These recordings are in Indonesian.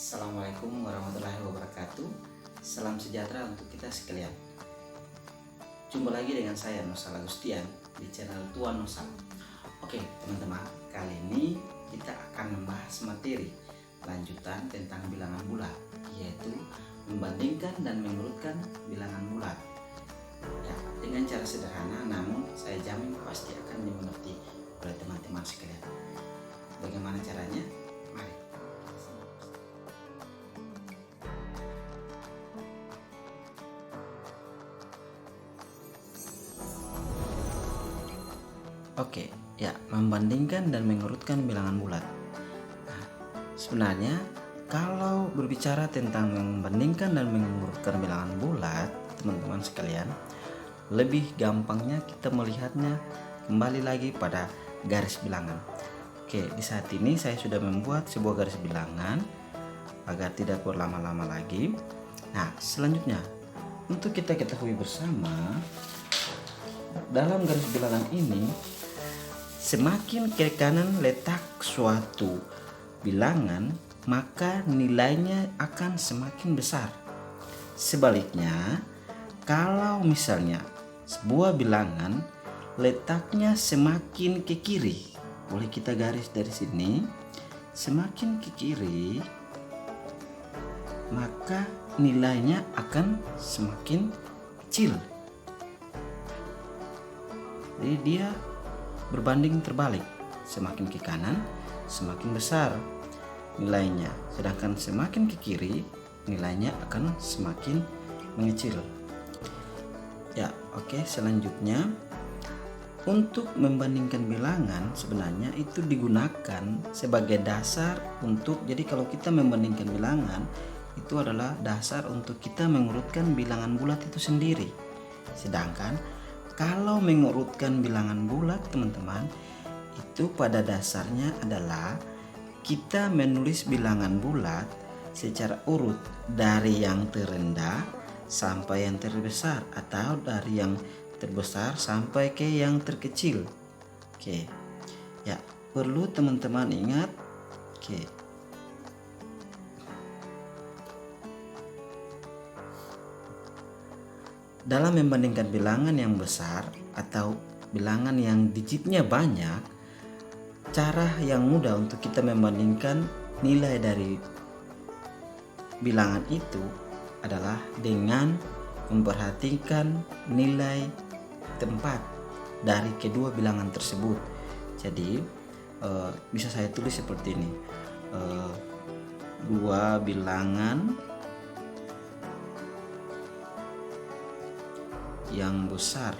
Assalamualaikum warahmatullahi wabarakatuh. Salam sejahtera untuk kita sekalian. Jumpa lagi dengan saya Nosal Agustian di channel Tuan Nosal. Oke teman-teman, kali ini kita akan membahas materi lanjutan tentang bilangan bulat, yaitu membandingkan dan mengurutkan bilangan bulat. Ya, dengan cara sederhana, namun saya jamin pasti akan dimengerti oleh teman-teman sekalian. Bagaimana caranya? Mari. Oke, ya, membandingkan dan mengurutkan bilangan bulat. Nah, sebenarnya kalau berbicara tentang membandingkan dan mengurutkan bilangan bulat, teman-teman sekalian, lebih gampangnya kita melihatnya kembali lagi pada garis bilangan. Oke, di saat ini saya sudah membuat sebuah garis bilangan agar tidak berlama-lama lagi. Nah, selanjutnya untuk kita ketahui bersama, dalam garis bilangan ini, semakin ke kanan letak suatu bilangan, maka nilainya akan semakin besar. Sebaliknya, kalau misalnya sebuah bilangan letaknya semakin ke kiri, boleh kita garis dari sini, semakin ke kiri, maka nilainya akan semakin kecil. Jadi dia berbanding terbalik, semakin ke kanan semakin besar nilainya, sedangkan semakin ke kiri nilainya akan semakin mengecil. Ya, oke, selanjutnya untuk membandingkan bilangan sebenarnya itu digunakan sebagai dasar untuk, jadi kalau kita membandingkan bilangan itu adalah dasar untuk kita mengurutkan bilangan bulat itu sendiri. Sedangkan kalau mengurutkan bilangan bulat, teman-teman, itu pada dasarnya adalah kita menulis bilangan bulat secara urut dari yang terendah sampai yang terbesar, atau dari yang terbesar sampai ke yang terkecil. Oke. Ya, perlu teman-teman ingat. Oke. Dalam membandingkan bilangan yang besar atau bilangan yang digitnya banyak, cara yang mudah untuk kita membandingkan nilai dari bilangan itu adalah dengan memperhatikan nilai tempat dari kedua bilangan tersebut. Jadi bisa saya tulis seperti ini, dua bilangan yang besar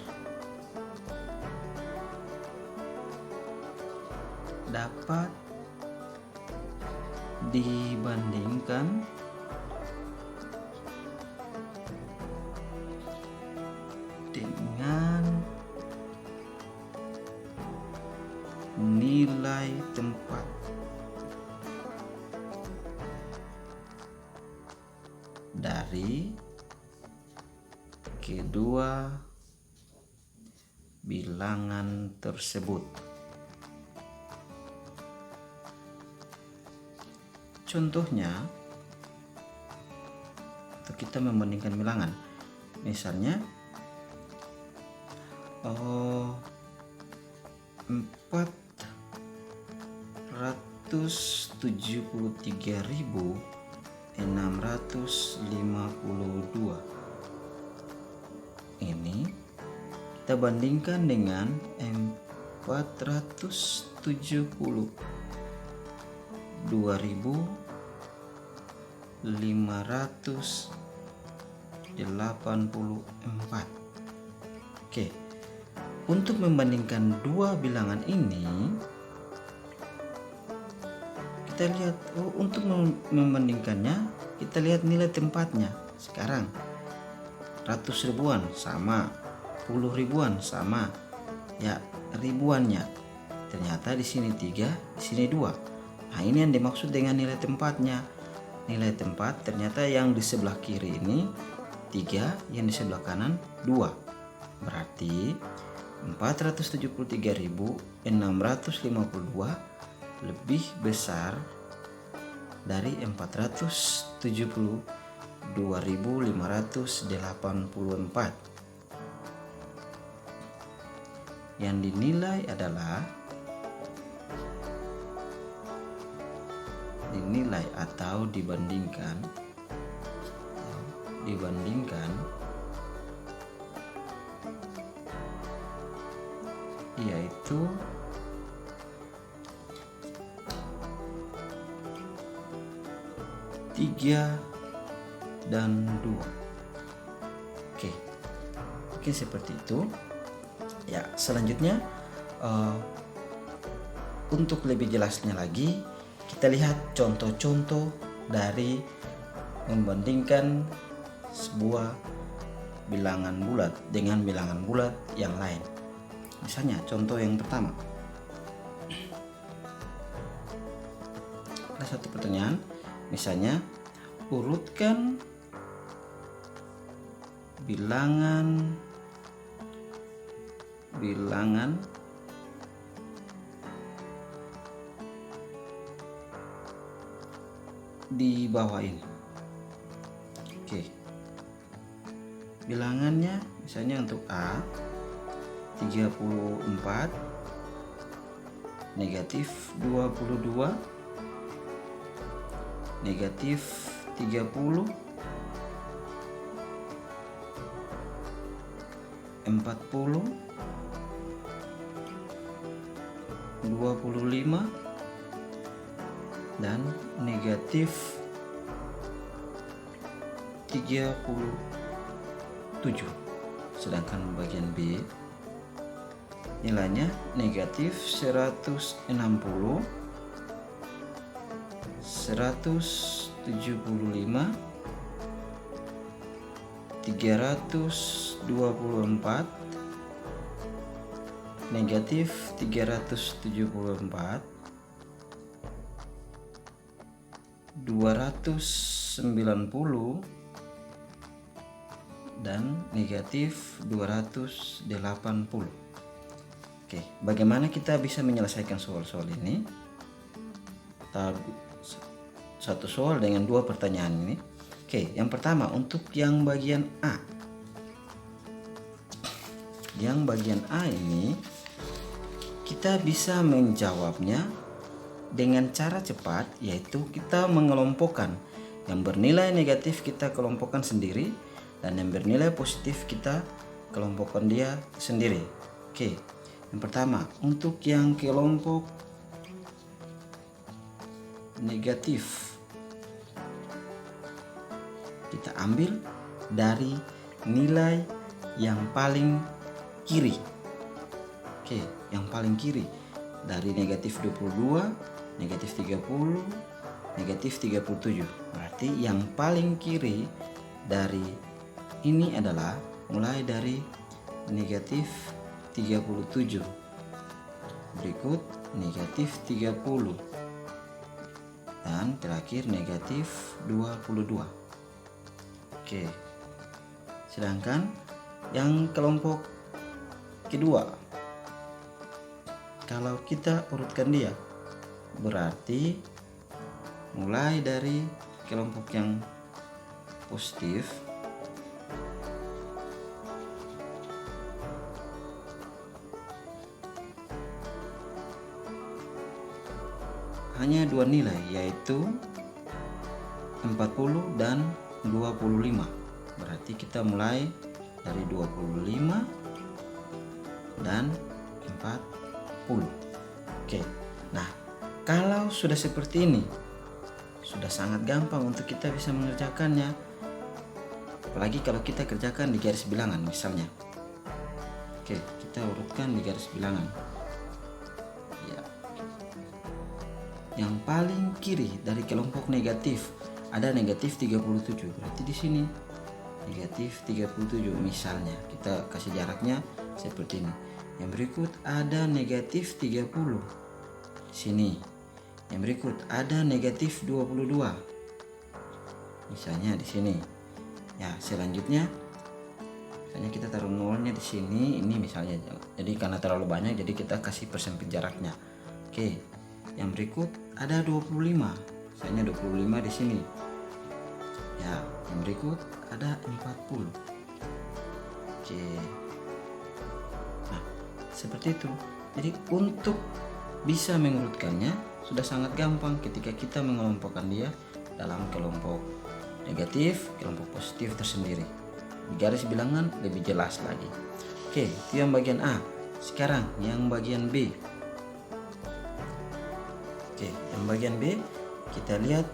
dapat dibandingkan dengan nilai tempat dari kedua bilangan tersebut. Contohnya, untuk kita membandingkan bilangan, misalnya 473.652 ini kita bandingkan dengan 472.584. Oke, untuk membandingkan dua bilangan ini, kita lihat, untuk membandingkannya kita lihat nilai tempatnya. Sekarang 100 ribuan sama, 10 ribuan sama, ya ribuannya ternyata di sini 3, di sini 2. Nah, ini yang dimaksud dengan nilai tempatnya. Nilai tempat ternyata yang di sebelah kiri ini 3, yang di sebelah kanan 2. Berarti 473.652 lebih besar dari 472.584. Yang dinilai adalah atau dibandingkan yaitu tiga dan 2. Oke, mungkin seperti itu ya. Selanjutnya untuk lebih jelasnya lagi, kita lihat contoh-contoh dari membandingkan sebuah bilangan bulat dengan bilangan bulat yang lain. Misalnya contoh yang pertama, ada satu pertanyaan, misalnya urutkan bilangan di bawah ini. Oke, bilangannya misalnya untuk A 34, negatif 22, negatif 30, 40, 25, dan negatif 37. Sedangkan bagian B nilainya negatif 160, 175, 324, negatif 374, 290, dan negatif 280. Oke, bagaimana kita bisa menyelesaikan soal-soal ini? Satu soal dengan 2 pertanyaan ini. Oke, yang pertama untuk yang bagian A. Yang bagian A ini kita bisa menjawabnya dengan cara cepat, yaitu kita mengelompokkan yang bernilai negatif, kita kelompokkan sendiri, dan yang bernilai positif kita kelompokkan dia sendiri. Oke, yang pertama untuk yang kelompok negatif, kita ambil dari nilai yang paling kiri. Oke, yang paling kiri dari negatif 22, negatif 30, negatif 37. Berarti yang paling kiri dari ini adalah mulai dari negatif 37, berikut negatif 30, dan terakhir negatif 22. Oke, sedangkan yang kelompok kedua, kalau kita urutkan dia, berarti mulai dari kelompok yang positif hanya 2 nilai, yaitu 40 dan 25. Berarti kita mulai dari 25 dan 40. Oke, nah kalau sudah seperti ini, sudah sangat gampang untuk kita bisa mengerjakannya. Apalagi kalau kita kerjakan di garis bilangan misalnya. Oke, kita urutkan di garis bilangan. Ya. Yang paling kiri dari kelompok negatif ada negatif 37. Berarti di sini negatif 37 misalnya. Kita kasih jaraknya seperti ini. Yang berikut ada negatif 30 di sini. Yang berikut ada negatif 22 misalnya di sini. Ya, selanjutnya misalnya kita taruh nolnya di sini, ini misalnya. Jadi karena terlalu banyak, jadi kita kasih persempit jaraknya. Oke, yang berikut ada 25 misalnya 25 di sini. Ya, yang berikut ada 40. Oke. Nah, seperti itu. Jadi untuk bisa mengurutkannya sudah sangat gampang ketika kita mengelompokkan dia dalam kelompok negatif, kelompok positif tersendiri. Di garis bilangan lebih jelas lagi. Oke, itu yang bagian A. Sekarang yang bagian B. Oke, yang bagian B kita lihat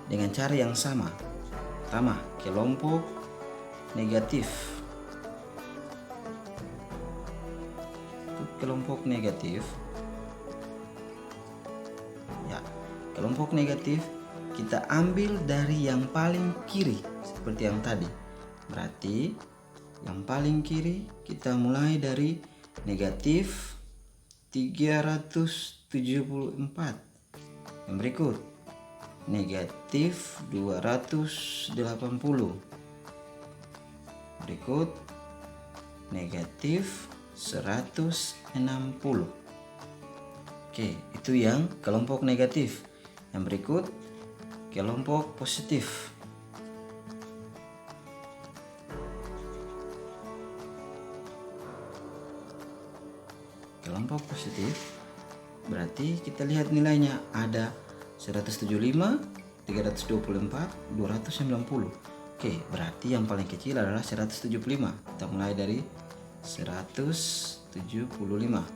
dengan cara yang sama. Pertama, kelompok negatif. Untuk kelompok negatif, ya, kelompok negatif kita ambil dari yang paling kiri seperti yang tadi. Berarti yang paling kiri kita mulai dari negatif 374. Yang berikut negatif 280. Berikut negatif 160. Oke, itu yang kelompok negatif. Yang berikut kelompok positif. Kelompok positif berarti kita lihat nilainya ada 175, 324, 290. Oke, berarti yang paling kecil adalah 175. Kita mulai dari 175.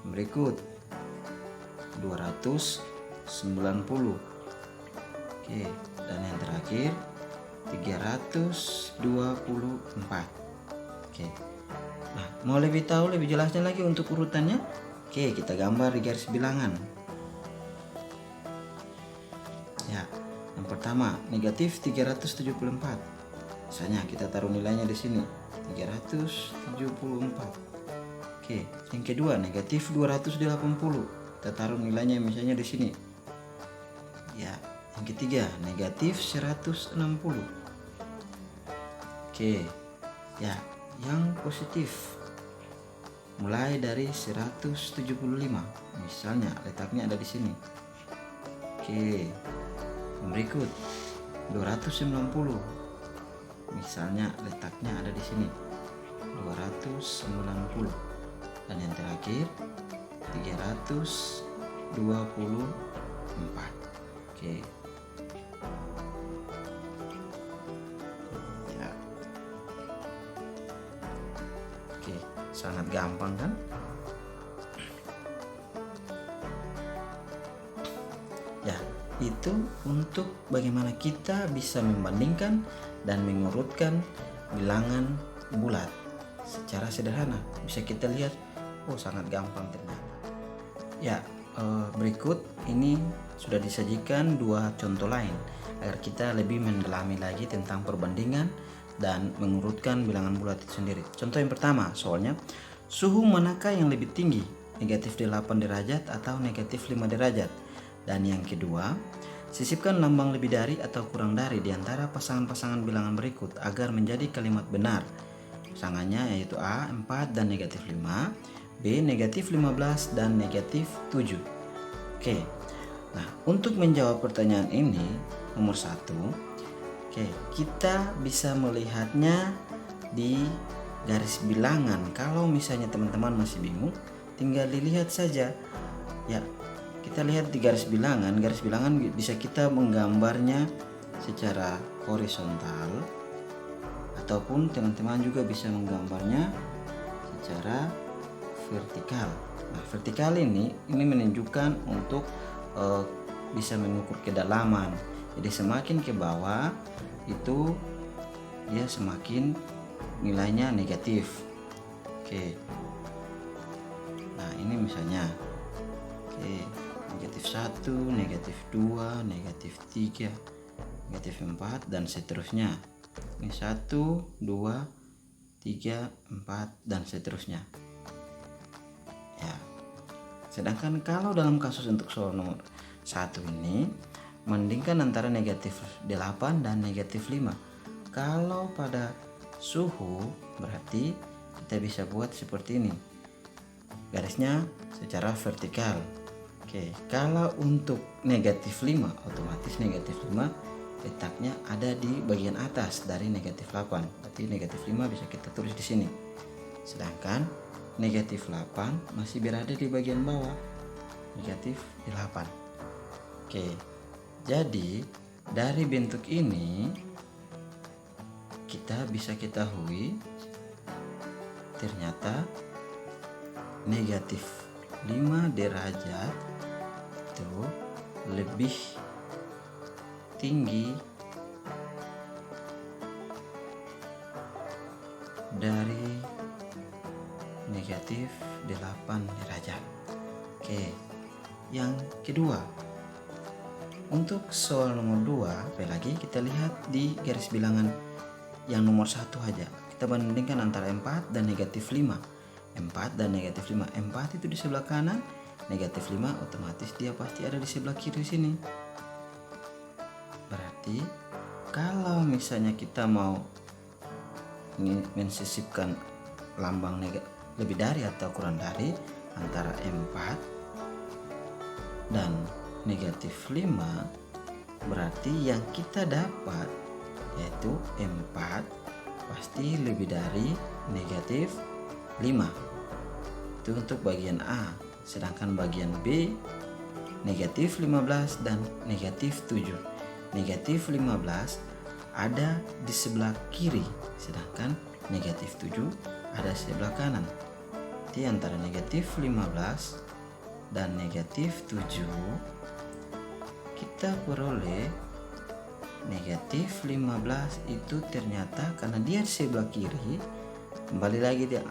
Berikut 290. Oke, dan yang terakhir 324. Oke. Nah, mau lebih tahu lebih jelasnya lagi untuk urutannya? Oke, kita gambar di garis bilangan. Ya, yang pertama negatif 374. Misalnya kita taruh nilainya di sini 374. Oke, yang kedua negatif 280. Kita taruh nilainya misalnya di sini. Ya, yang ketiga negatif 160. Oke, ya, yang positif mulai dari 175. Misalnya letaknya ada di sini. Oke, berikut 290. Misalnya letaknya ada di sini 290. Dan yang terakhir 324. Oke. Ya. Oke, sangat gampang kan? Ya, itu untuk bagaimana kita bisa membandingkan dan mengurutkan bilangan bulat secara sederhana. Bisa kita lihat, oh sangat gampang ternyata. Ya, berikut ini sudah disajikan dua contoh lain agar kita lebih mendalami lagi tentang perbandingan dan mengurutkan bilangan bulat itu sendiri. Contoh yang pertama, soalnya suhu manakah yang lebih tinggi, negatif 8 derajat atau negatif 5 derajat? Dan yang kedua, sisipkan lambang lebih dari atau kurang dari di antara pasangan-pasangan bilangan berikut agar menjadi kalimat benar. Pasangannya yaitu A 4 dan negatif 5, B negatif 15 dan negatif 7. Oke, nah untuk menjawab pertanyaan ini nomor 1, oke, kita bisa melihatnya di garis bilangan. Kalau misalnya teman-teman masih bingung, tinggal dilihat saja. Ya, kita lihat di garis bilangan bisa kita menggambarnya secara horizontal ataupun teman-teman juga bisa menggambarnya secara vertikal. Nah, vertikal ini menunjukkan untuk bisa mengukur kedalaman. Jadi semakin ke bawah itu dia semakin nilainya negatif. Oke. Nah, ini misalnya. Oke, negatif 1, negatif 2, negatif 3, negatif 4 dan seterusnya. Ini 1, 2, 3, 4 dan seterusnya. Ya. Sedangkan kalau dalam kasus untuk soal nomor 1 ini membandingkan antara negatif 8 dan negatif 5. Kalau pada suhu berarti kita bisa buat seperti ini. Garisnya secara vertikal. Oke, kalau untuk negatif 5, otomatis negatif 5 letaknya ada di bagian atas dari negatif 8. Berarti negatif 5 bisa kita tulis di sini. Sedangkan negatif 8 masih berada di bagian bawah, negatif 8. Oke, jadi dari bentuk ini kita bisa ketahui ternyata negatif 5 derajat itu lebih tinggi dari negatif 8 derajat. Oke, yang kedua, untuk soal nomor 2, sekali lagi kita lihat di garis bilangan yang nomor 1 aja. Kita bandingkan antara 4 dan negatif 5. 4 dan negatif 5. 4 itu di sebelah kanan, negatif 5 otomatis dia pasti ada di sebelah kiri sini. Berarti kalau misalnya kita mau mensisipkan lambang lebih dari atau kurang dari antara 4 dan negatif 5, berarti yang kita dapat yaitu 4 pasti lebih dari negatif 5. Itu untuk bagian A. Sedangkan bagian B negatif 15 dan negatif 7. Negatif 15 ada di sebelah kiri, sedangkan negatif 7 ada di sebelah kanan. Jadi antara negatif 15 dan negatif 7 kita peroleh negatif 15 itu ternyata karena dia di sebelah kiri, kembali lagi dia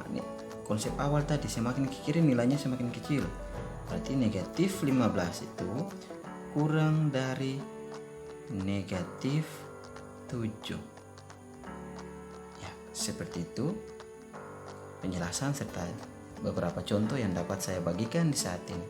konsep awal tadi, semakin ke kiri nilainya semakin kecil. Berarti negatif 15 itu kurang dari negatif 7. Ya, seperti itu penjelasan serta beberapa contoh yang dapat saya bagikan di saat ini.